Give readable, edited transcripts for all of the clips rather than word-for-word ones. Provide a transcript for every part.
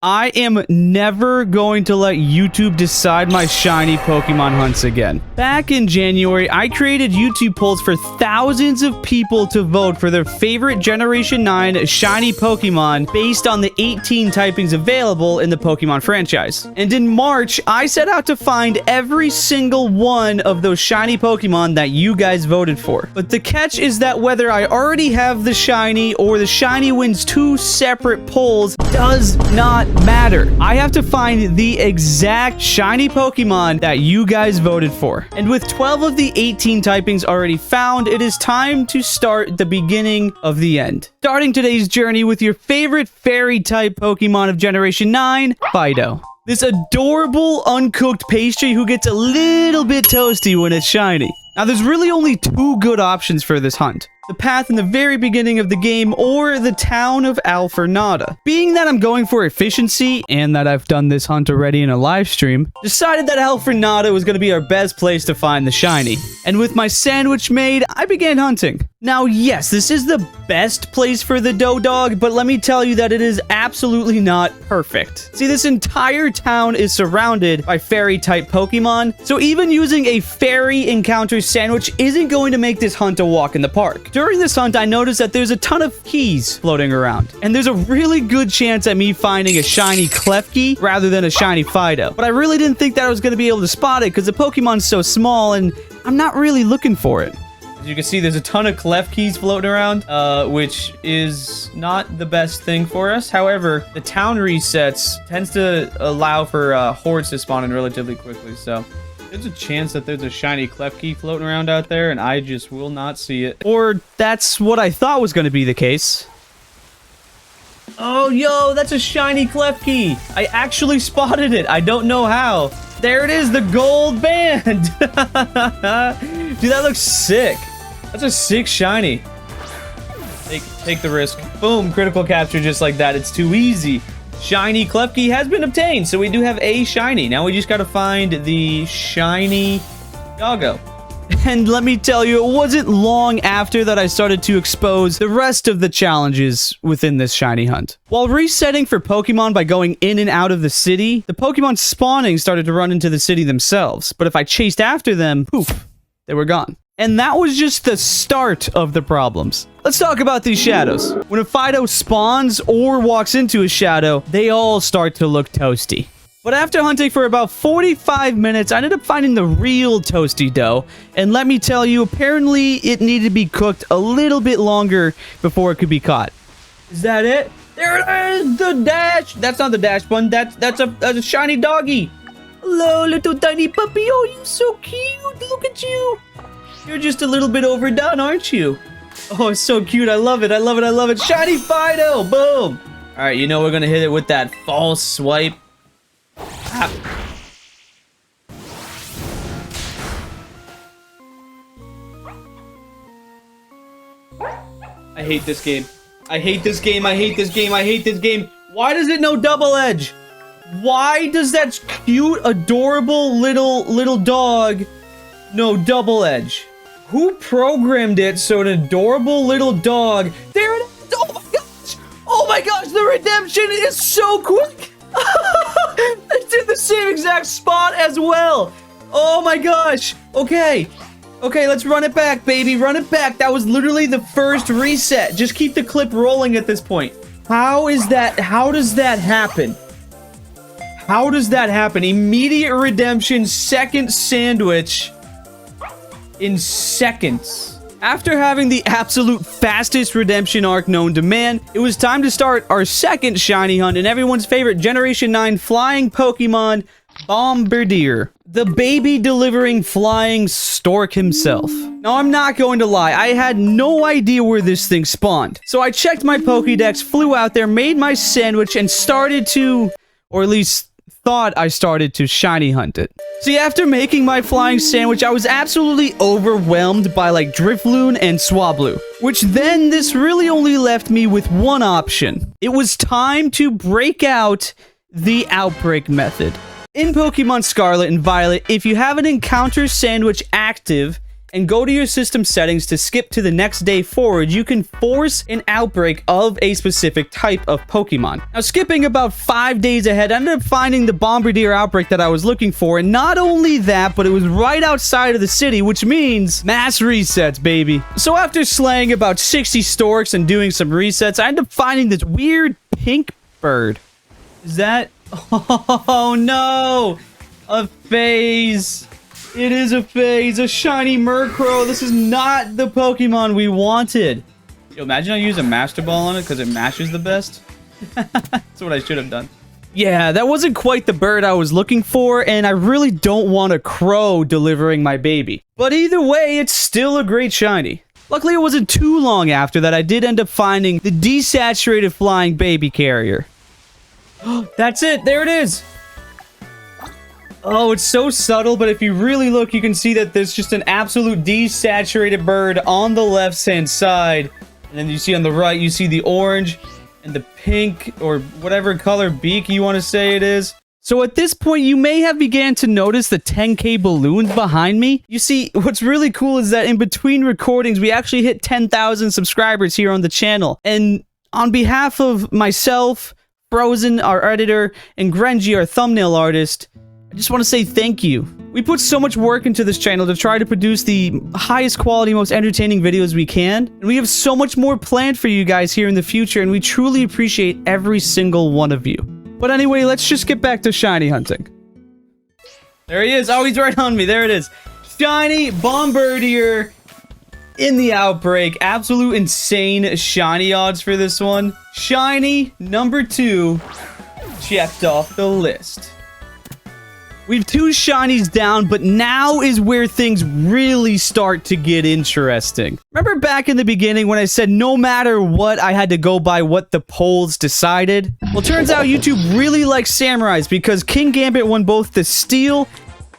I am never going to let YouTube decide my shiny Pokemon hunts again. Back in January, I created YouTube polls for thousands of people to vote for their favorite Generation 9 shiny Pokemon based on the 18 typings available in the Pokemon franchise. And in March, I set out to find every single one of those shiny Pokemon that you guys voted for. But the catch is that whether I already have the shiny or the shiny wins two separate polls does not matter. I have to find the exact shiny Pokemon that you guys voted for. And with 12 of the 18 typings already found, it is time to start the beginning of the end. Starting today's journey with your favorite fairy type Pokemon of Generation 9, Fidough. This adorable uncooked pastry who gets a little bit toasty when it's shiny. Now, there's really only two good options for this hunt. The path in the very beginning of the game or the town of Alfornada. Being that I'm going for efficiency and that I've done this hunt already in a live stream, decided that Alfornada was going to be our best place to find the shiny. And with my sandwich made, I began hunting. Now, yes, this is the best place for the Dodog, but let me tell you that it is absolutely not perfect. See, this entire town is surrounded by fairy-type Pokemon, so even using a fairy encounter sandwich isn't going to make this hunt a walk in the park. During this hunt, I noticed that there's a ton of keys floating around, and there's a really good chance at me finding a shiny Klefki rather than a shiny Fidough. But I really didn't think that I was going to be able to spot it because the Pokemon's so small, and I'm not really looking for it. As you can see, there's a ton of Klefkis floating around, which is not the best thing for us. However, the town resets tends to allow for hordes to spawn in relatively quickly, so there's a chance that there's a shiny Klefki floating around out there, and I just will not see it. Or that's what I thought was going to be the case. Oh, yo, that's a shiny Klefki. I actually spotted it. I don't know how. There it is, the gold band. Dude, that looks sick. That's a sick shiny. Take the risk. Boom, critical capture just like that. It's too easy. Shiny Klefki has been obtained, so we do have a shiny. Now we just gotta find the shiny Doggo. And let me tell you, it wasn't long after that I started to expose the rest of the challenges within this shiny hunt. While resetting for Pokemon by going in and out of the city, the Pokemon spawning started to run into the city themselves. But if I chased after them, poof, they were gone. And that was just the start of the problems. Let's talk about these shadows. When a Fidough spawns or walks into a shadow, they all start to look toasty. But after hunting for about 45 minutes, I ended up finding the real toasty dough. And let me tell you, apparently it needed to be cooked a little bit longer before it could be caught. Is that it? There it is, the dash. That's not the dash button. That's a shiny doggy. Hello, little tiny puppy. Oh, you're so cute. Look at you. You're just a little bit overdone, aren't you? Oh, it's so cute. I love it. I love it. I love it. Shiny Fidough. Boom. All right, you know we're going to hit it with that false swipe. Ah. I hate this game. I hate this game. I hate this game. I hate this game. Why does it know double edge? Why does that cute, adorable little dog know double edge? Who programmed it so an adorable little dog... There it is! Oh my gosh! Oh my gosh, the redemption is so quick! It's in the same exact spot as well! Oh my gosh! Okay. Okay, let's run it back, baby. Run it back. That was literally the first reset. Just keep the clip rolling at this point. How is that? How does that happen? How does that happen? Immediate redemption, second sandwich... in seconds. After having the absolute fastest redemption arc known to man, it was time to start our second shiny hunt and everyone's favorite Generation 9 flying Pokemon, Bombirdier. The baby delivering flying stork himself. Now, I'm not going to lie, I had no idea where this thing spawned. So I checked my Pokédex, flew out there, made my sandwich, and started to, or at least thought I started to shiny hunt it. See, after making my flying sandwich, I was absolutely overwhelmed by like Drifloon and Swablu, which then this really only left me with one option. It was time to break out the outbreak method. In Pokemon Scarlet and Violet, if you have an encounter sandwich active, and go to your system settings to skip to the next day forward, you can force an outbreak of a specific type of Pokemon. Now, skipping about 5 days ahead, I ended up finding the Bombirdier outbreak that I was looking for, and not only that, but it was right outside of the city, which means mass resets, baby. So after slaying about 60 Storks and doing some resets, I ended up finding this weird pink bird. Is that... Oh, no! A phase. It is a phase. A shiny Murkrow. This is not the Pokemon we wanted. Yo, imagine I use a Master Ball on it because it mashes the best. That's what I should have done. Yeah, that wasn't quite the bird I was looking for, and I really don't want a crow delivering my baby. But either way, it's still a great shiny. Luckily, it wasn't too long after that I did end up finding the desaturated flying baby carrier. That's it. There it is. Oh, it's so subtle, but if you really look, you can see that there's just an absolute desaturated bird on the left-hand side. And then you see on the right, you see the orange and the pink, or whatever color beak you want to say it is. So at this point, you may have began to notice the 10K balloons behind me. You see, what's really cool is that in between recordings, we actually hit 10,000 subscribers here on the channel. And on behalf of myself, Frozen, our editor, and Grenji, our thumbnail artist, I just want to say thank you. We put so much work into this channel to try to produce the highest quality, most entertaining videos we can. And we have so much more planned for you guys here in the future, and we truly appreciate every single one of you. But anyway, let's just get back to shiny hunting. There he is. Oh, he's right on me. There it is. Shiny Bombirdier in the outbreak. Absolute insane shiny odds for this one. Shiny number 2 checked off the list. We've 2 shinies down, but now is where things really start to get interesting. Remember back in the beginning when I said no matter what, I had to go by what the polls decided? Well, turns out YouTube really likes samurais because King Gambit won both the steel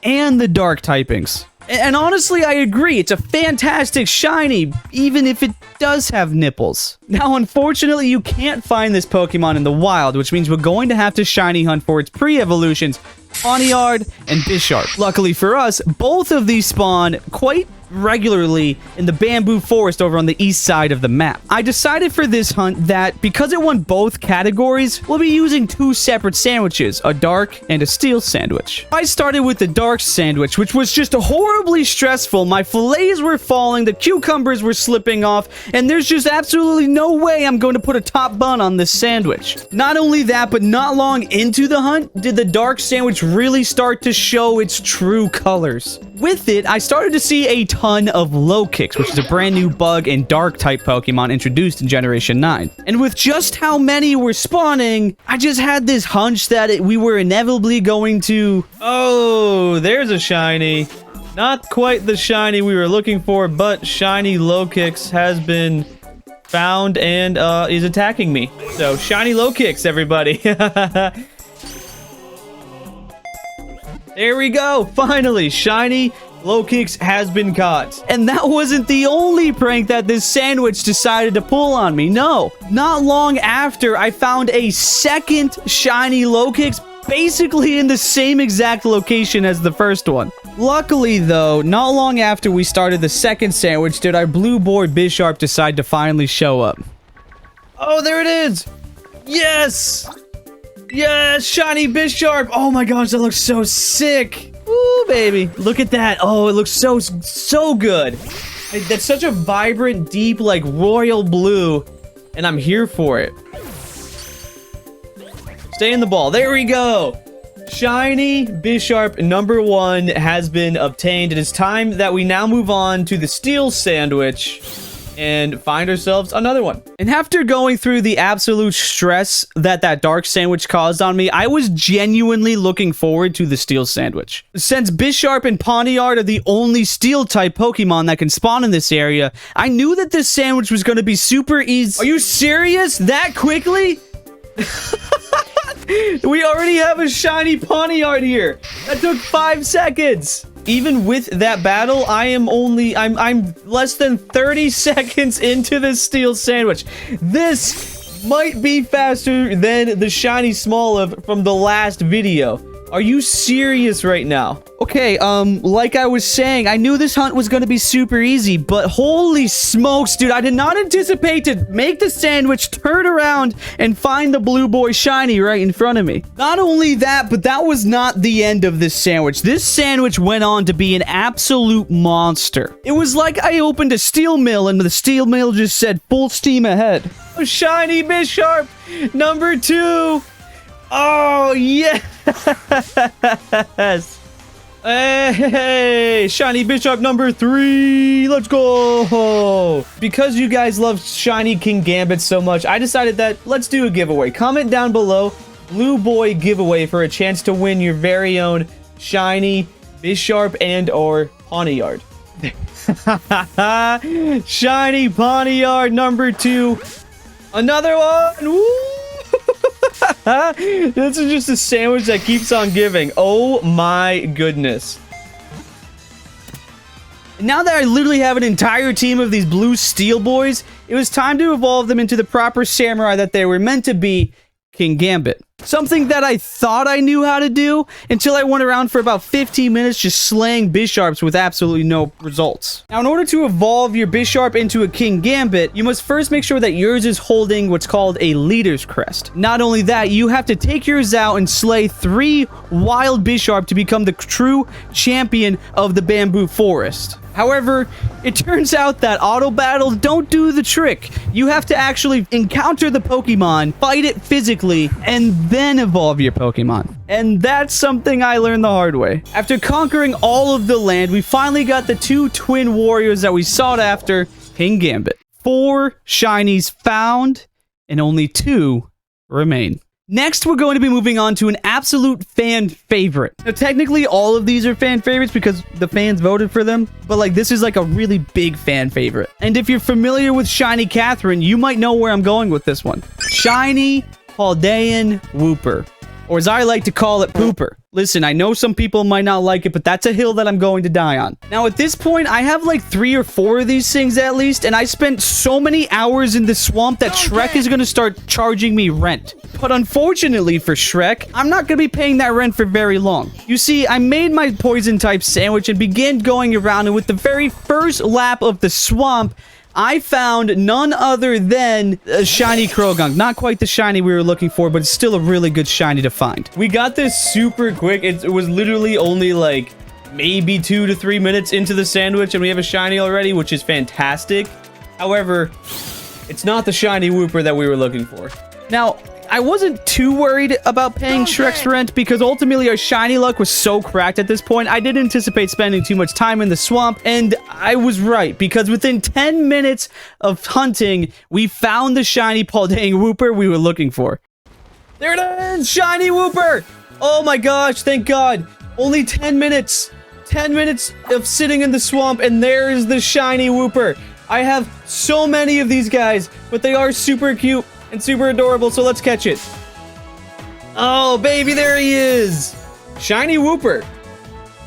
and the dark typings. And honestly, I agree. It's a fantastic shiny, even if it does have nipples. Now, unfortunately, you can't find this Pokemon in the wild, which means we're going to have to shiny hunt for its pre-evolutions, Pawniard and Bisharp. Luckily for us, both of these spawn quite regularly in the bamboo forest over on the east side of the map. I decided for this hunt that because it won both categories, we'll be using 2 separate sandwiches, a dark and a steel sandwich. I started with the dark sandwich, which was just horribly stressful. My fillets were falling, the cucumbers were slipping off, and there's just absolutely no way I'm going to put a top bun on this sandwich. Not only that, but not long into the hunt, did the dark sandwich really start to show its true colors. With it, I started to see a ton of low kicks, which is a brand new bug and dark type Pokemon introduced in Generation 9. And with just how many were spawning, I just had this hunch that we were inevitably going to... Oh, there's a shiny. Not quite the shiny we were looking for, but shiny low kicks has been found and is attacking me. So shiny low kicks, everybody. There we go. Finally, shiny low kicks has been caught. And that wasn't the only prank that this sandwich decided to pull on me. No, not long after, I found a second shiny low kicks basically in the same exact location as the first one. Luckily, though, not long after we started the second sandwich did our blue boy Bisharp decide to finally show up. Oh, there it is. Yes. Yes, shiny Bisharp. Oh my gosh, that looks so sick. Ooh, baby. Look at that. Oh, it looks so good. That's such a vibrant, deep, like, royal blue. And I'm here for it. Stay in the ball. There we go. Shiny Bisharp number 1 has been obtained. It is time that we now move on to the steel sandwich and find ourselves another one. And after going through the absolute stress that dark sandwich caused on me, I was genuinely looking forward to the steel sandwich. Since Bisharp and Pawniard are the only steel type Pokemon that can spawn in this area, I knew that this sandwich was going to be super easy. Are you serious? That quickly? We already have a shiny Pawniard here. That took 5 seconds. Even with that battle, I'm less than 30 seconds into this steel sandwich. This might be faster than the shiny Smoliv from the last video. Are you serious right now? Okay, like I was saying, I knew this hunt was gonna be super easy, but holy smokes, dude, I did not anticipate to make the sandwich, turn around, and find the blue boy shiny right in front of me. Not only that, but that was not the end of this sandwich. This sandwich went on to be an absolute monster. It was like I opened a steel mill, and the steel mill just said, full steam ahead. Oh, shiny Bisharp, number 2. Oh, yes! Hey, shiny Bisharp number 3. Let's go! Because you guys love shiny King Gambit so much, I decided that let's do a giveaway. Comment down below, Blue Boy giveaway for a chance to win your very own shiny Bisharp and or Pawniard. Shiny Pawniard number 2. Another one! Woo! This is just a sandwich that keeps on giving. Oh my goodness. Now that I literally have an entire team of these blue steel boys, it was time to evolve them into the proper samurai that they were meant to be, King Gambit. Something that I thought I knew how to do until I went around for about 15 minutes just slaying Bisharps with absolutely no results. Now, in order to evolve your Bisharp into a King Gambit, you must first make sure that yours is holding what's called a leader's crest. Not only that, you have to take yours out and slay 3 wild Bisharp to become the true champion of the bamboo forest. However, it turns out that auto battles don't do the trick. You have to actually encounter the Pokemon, fight it physically, and then evolve your Pokemon. And that's something I learned the hard way. After conquering all of the land, we finally got the 2 twin warriors that we sought after, King Gambit. 4 shinies found, and only 2 remain. Next, we're going to be moving on to an absolute fan favorite. Now, technically, all of these are fan favorites because the fans voted for them, but like this is like a really big fan favorite. And if you're familiar with Shiny Catherine, you might know where I'm going with this one. Shiny Paldean Wooper, or as I like to call it, Pooper. Listen, I know some people might not like it, but that's a hill that I'm going to die on. Now, at this point, I have like 3 or 4 of these things at least, and I spent so many hours in the swamp that Shrek is going to start charging me rent. But unfortunately for Shrek, I'm not going to be paying that rent for very long. You see, I made my poison-type sandwich and began going around, and with the very first lap of the swamp, I found none other than a shiny Krogunk. Not quite the shiny we were looking for, but it's still a really good shiny to find. We got this super quick. It was literally only like maybe 2 to 3 minutes into the sandwich, and we have a shiny already, which is fantastic. However, it's not the shiny Wooper that we were looking for. Now, I wasn't too worried about paying Shrek's rent because ultimately our shiny luck was so cracked at this point. I didn't anticipate spending too much time in the swamp, and I was right because within 10 minutes of hunting, we found the shiny Paldean Wooper we were looking for. There it is! Shiny Wooper! Oh my gosh, thank God. Only 10 minutes. 10 minutes of sitting in the swamp, and there's the shiny Wooper. I have so many of these guys, but they are super cute and super adorable, so let's catch it. Oh, baby, there he is. Shiny Wooper.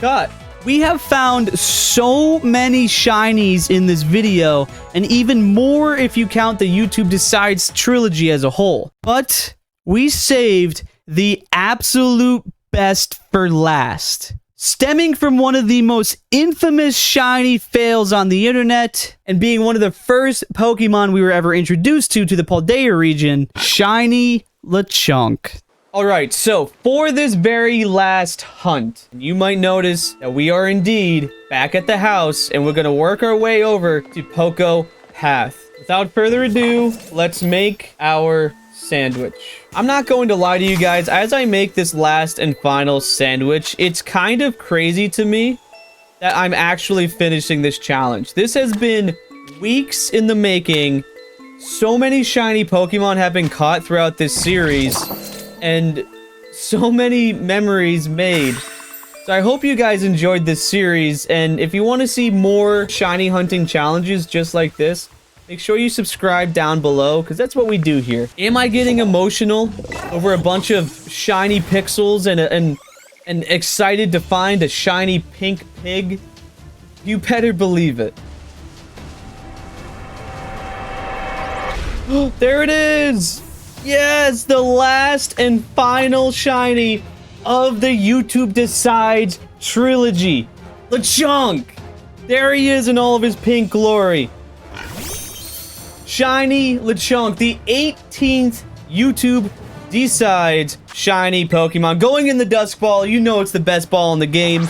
God. We have found so many shinies in this video, and even more if you count the YouTube Decides trilogy as a whole. But we saved the absolute best for last. Stemming from one of the most infamous shiny fails on the internet, and being one of the first Pokemon we were ever introduced to the Paldea region, Shiny Lechonk. Alright, so for this very last hunt, you might notice that we are indeed back at the house, and we're going to work our way over to Poco Path. Without further ado, let's make our sandwich. I'm not going to lie to you guys, as I make this last and final sandwich, it's kind of crazy to me that I'm actually finishing this challenge. This has been weeks in the making. So many shiny Pokemon have been caught throughout this series, and so many memories made. So I hope you guys enjoyed this series, and if you want to see more shiny hunting challenges just like this, make sure you subscribe down below, because that's what we do here. Am I getting emotional over a bunch of shiny pixels and excited to find a shiny pink pig? You better believe it. There it is! Yes, the last and final shiny of the YouTube Decides trilogy. Lechonk! There he is in all of his pink glory. Shiny Lechonk, the 18th YouTube Decides shiny Pokemon. Going in the Dusk Ball, you know it's the best ball in the game.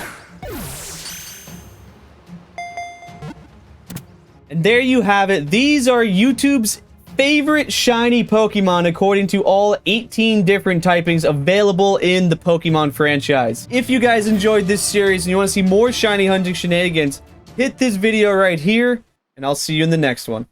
And there you have it. These are YouTube's favorite shiny Pokemon according to all 18 different typings available in the Pokemon franchise. If you guys enjoyed this series and you want to see more shiny hunting shenanigans, hit this video right here, and I'll see you in the next one.